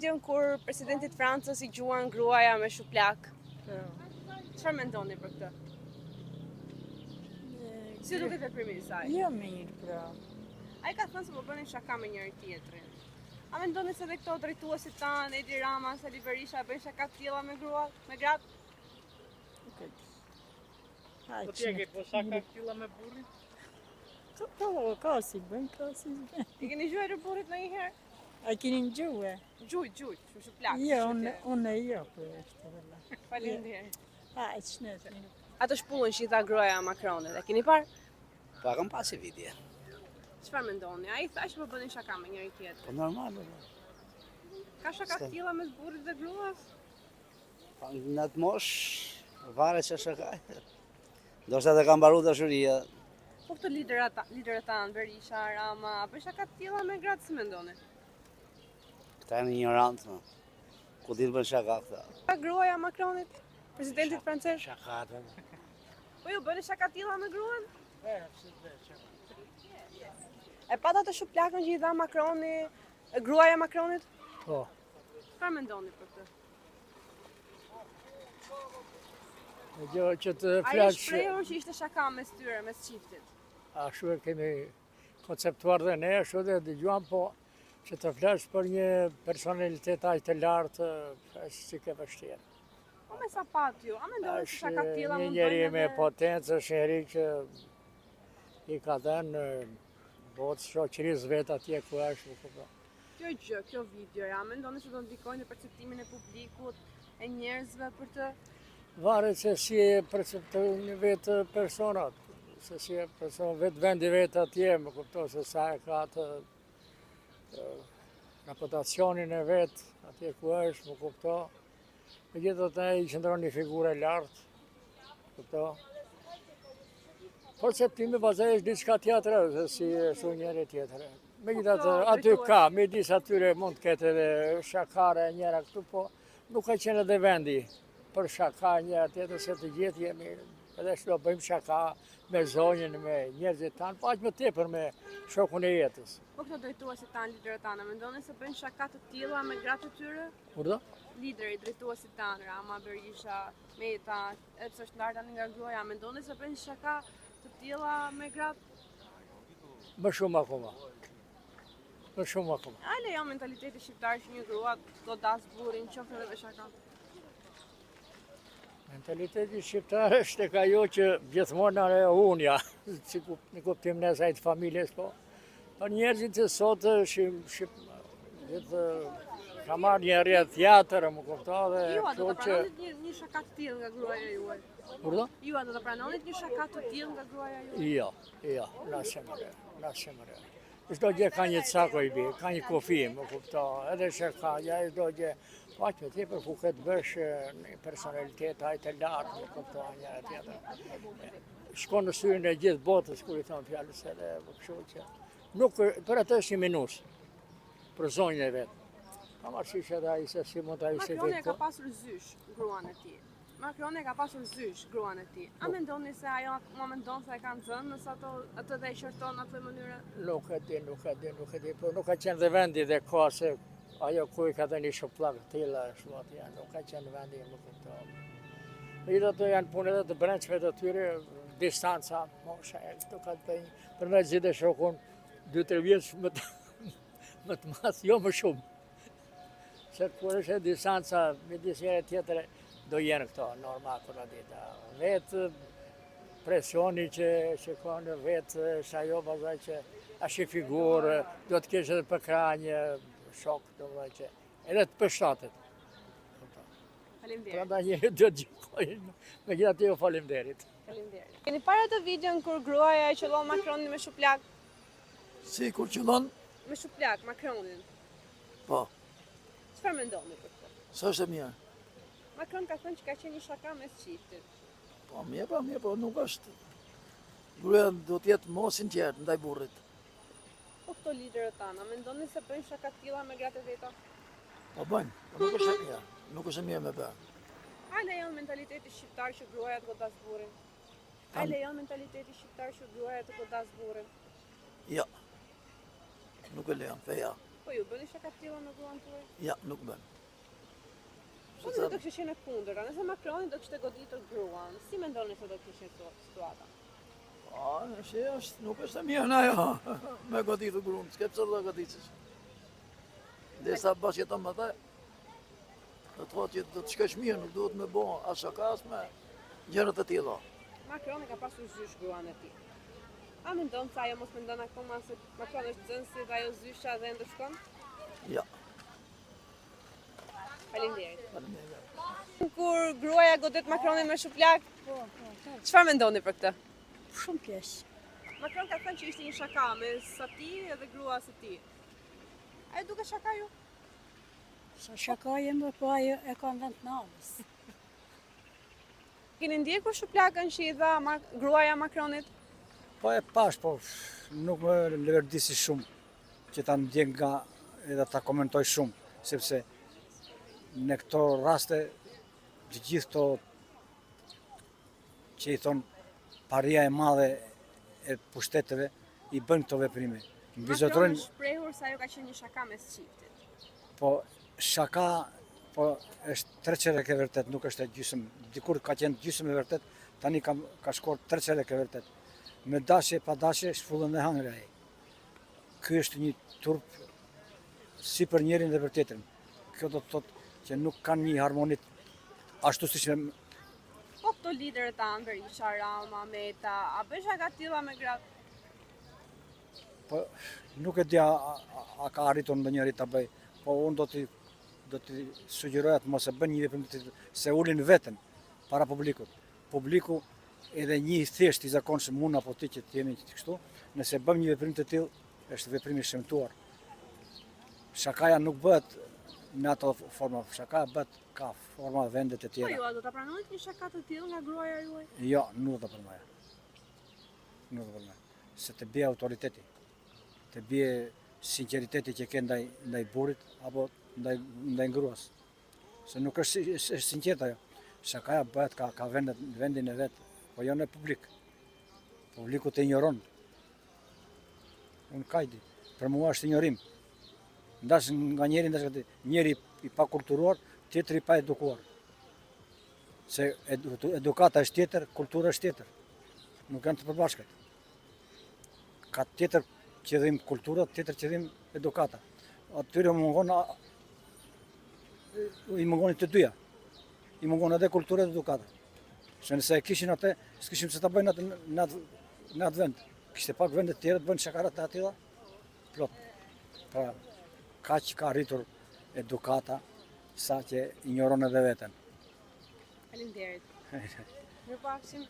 Gjën kur presidentit Francës I gjuan gruaja me shuplak. Çfarë mendoni për këtë? Si duket veprimi I saj? Jo mirë, pra. Ai ka thënë se po bënin shaka me njëri tjetrin. A mendoni se edhe këto drejtuesit tanë, Edi Rama, Sali Berisha bëjnë shaka të tilla me gruat, me gratë? Po t'jege, po shaka këtilla me burrin? Ka si bën, ka si bën. I keni gjuajtur burrit ndonjëherë? A keni gjuhë? Gjuj, shuplak. Jo, unë jo, po është valla. Faleminderit. Ç'në. Ato shpullën që I tha gruaja Macronit, e keni parë? Pa kam pasi vidje. Çfarë mendoni? Ai tha që po bënin shaka me njëri tjetrin. Po normal. Ka shaka të tilla mes burrit dhe gruas? Pa në atë mosh, varet që shaka. Ndoshta të ka mbaru dashuria. Po këto liderët tanë, Berisha, Rama, bëjnë shaka të tilla me gratë, si mendoni? Këta janë ignorantë, no. Ku ditë bën shaka këta. Ka gruaja Macronit, presidentit francez? Shakatë. Po ju bëni shaka të tilla me gruan? E pa atë shuplakën që I dha Macroni, gruaja Macronit? Po. Çfarë mendoni për këtë? Jo që të Ai flasë, shprehur që ishte shaka mes tyre, mes çiftit. ashtu e kemi konceptuar dhe ne, ashtu dhe dëgjuam, po që të flasë për një personalitet aq të lartë, është si ke vështirë. Po me sa pat ju, a mendoni se shaka të tilla Një mund njeri bëjnë me edhe... potencë, është njeri që I ka dhenë botë shoqërisë vetë atje ku është, nuk kupton. Kjo gjë, kjo video, a mendoni se do ndikojnë në perceptimin e publikut, e njerëzve për të... Varet se si e perceptojnë vetë personat, se si e person vetë vendi vetë atje, më kupton se sa e ka të reputacionin e vetë, atje ku është, më kupton. Megjithatë ai qëndron një figurë e lartë, kupton. Perceptimi vazhdoj është diçka tjetër, se si është njëri tjetër. Megjithatë aty ka, midis atyre mund të ketë edhe shakare njëra këtu, po nuk ka qenë edhe vendi për shaka njëra tjetër, se të gjithë jemi, edhe shto bëjmë shaka me zonjën, me njerëzit tanë, po aq më tepër me shokun e jetës. Po këto drejtuesit tanë, liderët tanë, a mendoni se bëjnë shaka të tilla me gratë të tyre? Kurdo? Lideri, drejtuesit tanë, Rama, Berisha, Meta, edhe pse është ndarë tani nga gruaja, a mendoni se bëjnë shaka të tilla me gratë? Më shumë akoma. Më shumë akoma. A lejon mentaliteti shqiptar që një grua do das burrin, qoftë edhe me shaka? Mentaliteti shqiptar është tek ajo që gjithmonë e unja, si në kuptim në asaj të familjes, po. Për njerëzit e sot ka marrë një rrjet tjetër, më kupton dhe Ju a do të që pranonit një shaka të tillë nga gruaja juaj? Kurdo? Ju a do të pranonit një shaka të tillë nga gruaja juaj? Jo, në asnjëherë. Çdo gjë ka një cakoj bi, ka një kufi, më kupton, edhe shaka, ja çdo gjë. Po aq më tepër ku këtë bësh një personalitet aq të lartë, më kupton njëra tjetër. Shkon në syrin e gjithë botës kur I thon fjalës edhe kështu që nuk për atë është një minus për zonjën e vet. Ka marrësh edhe ai se si mund ai se Macroni e ka pasur zysh gruan e tij. Macroni e ka pasur zysh gruan e tij. A mendoni se ajo mendon se e kanë zënë nëse atë dhe e qorton në atë mënyrë? Nuk e di, po nuk ka qenë dhe vendi dhe ka se ajo ku I ka dhënë një shuplak të tilla ashtu atje, nuk ka qenë vendi, më kupton. Megjithatë janë punë edhe të brendshme të tyre, distanca, mosha, këto ka të bëjnë, për me zgjidhë shokun 2-3 vjeç më të madh, jo më shumë. Se kur është distanca midis njëri tjetër, do jenë këto normal kur dita. Vetë presioni që ka në vetë, është ajo vazhdoj që është një figurë, do të kesh edhe për krah një shok, do vëllai që edhe të përshtatet. Faleminderit. Prandaj njëri do të gjykojnë, megjithatë jo faleminderit. Faleminderit. Keni parë atë videon kur gruaja e qellon Macronin me shuplak? Si kur qëllon? Me shuplak Macronin. Po, Çfarë mendoni për këtë? së është e mirë. Macron ka thënë që ka qenë një shaka mes çiftit. Po, mirë, po nuk është. Gruaja do t'jetë mos sinqert ndaj burrit. Po këto liderët tanë, a mendoni se bëjnë shaka të tilla me gratë e veta? Po bëjnë, po nuk është e mirë. Nuk është e mirë me bërë. A lejon mentaliteti shqiptar që gruaja të godas burrin? A lejon mentaliteti shqiptar që gruaja të godas burrin? Jo. Nuk e lejon, feja. Po Po ju bëni shaka të tilla me gruan tuaj? Ja, nuk bën. Po do të kishte qenë e kundërta, nëse Macroni do kishte goditur gruan, si mendoni se do të kishte situata? Nuk është e mirë ajo me goditur gruan, s'ke pse do goditësh. Derisa bashkë jeton me ta, do të thotë që do të shkosh mirë, nuk duhet me bë as shakas me gjërat e tilla. Macroni ka pasur zysh gruan e tij. A mendon se ajo mos mendon akoma se Macroni është zënsi dhe ajo zysha dhe ndërshkon? Ja. Faleminderit. Kur gruaja godet Macronin me shuplak, çfarë mendoni për këtë? Shumë pjesë. Macron ka thënë që ishte një shaka mes atij edhe gruas së tij. A e duket shaka ju? Sa shakaje më, po ajo e ka në vend të navës. Keni ndjekur shuplakën që i dha gruaja Macronit? Po e pash, po nuk më lëvërdisi shumë që ta ndjek nga edhe ta komentoj shumë, sepse në këto raste të gjithë këto që i thonë paria e madhe e pushteteve i bën këto veprime. Macron është shprehur se ajo ka qenë një shaka mes çiftit. Po shaka, po është 3 çerek e vërtet, nuk është e gjysmë. Dikur ka qenë gjysmë e vërtet, tani ka shkuar 3 çerek e vërtet. Me dashje pa dashje shfullën dhe hangre ai. Ky është një turp si për njërin dhe për tjetrin. Kjo do të thotë që nuk kanë një harmonit ashtu siç me Po këto liderët tanë, Berisha, Rama, Meta, a bën shaka të tilla me gratë? po nuk e di a ka arritur ndonjëri ta bëj, po unë do t'i sugjeroja të mos e bën një veprim të tillë, se ulin veten para publikut. Publiku edhe një thjesht i zakonshëm unë apo ti që t'jemi kështu, nëse bëm një veprim të tillë, është veprim i shëmtuar. Shakaja nuk bëhet në ato forma, shakaja bëhet ka forma vendet e Po tjera. ju a do ta pranoni një shaka të tillë nga gruaja juaj? Jo, nuk do të përmaja. Nuk do të përmaja. Se të bie autoriteti, të bie sinqeriteti që ke ndaj burrit apo ndaj gruas. Se nuk është sinqert ajo. Shakaja bëhet ka vendin e vet, po jo në publik. Publiku të injoron. Unë kajdi, për mua është injorim. Ndash nga njeri i pakulturuar, tjetri i pa edukuar. Se edukata është tjetër, kultura është tjetër. Nuk janë të përbashkët. Ka tjetër qëllim kultura, tjetër qëllim edukata. Atyre i mungon të dyja. I mungon edhe kultura dhe edukata. Se nëse e kishin atë, s'kishim se ta bëjnë në atë vend. Kishte pak vendet tjera të bëjnë shakarat e atilla, plot. Pra, kaq ka arritur edukata sa që injoron edhe veten. Faleminderit. Mirupafshim.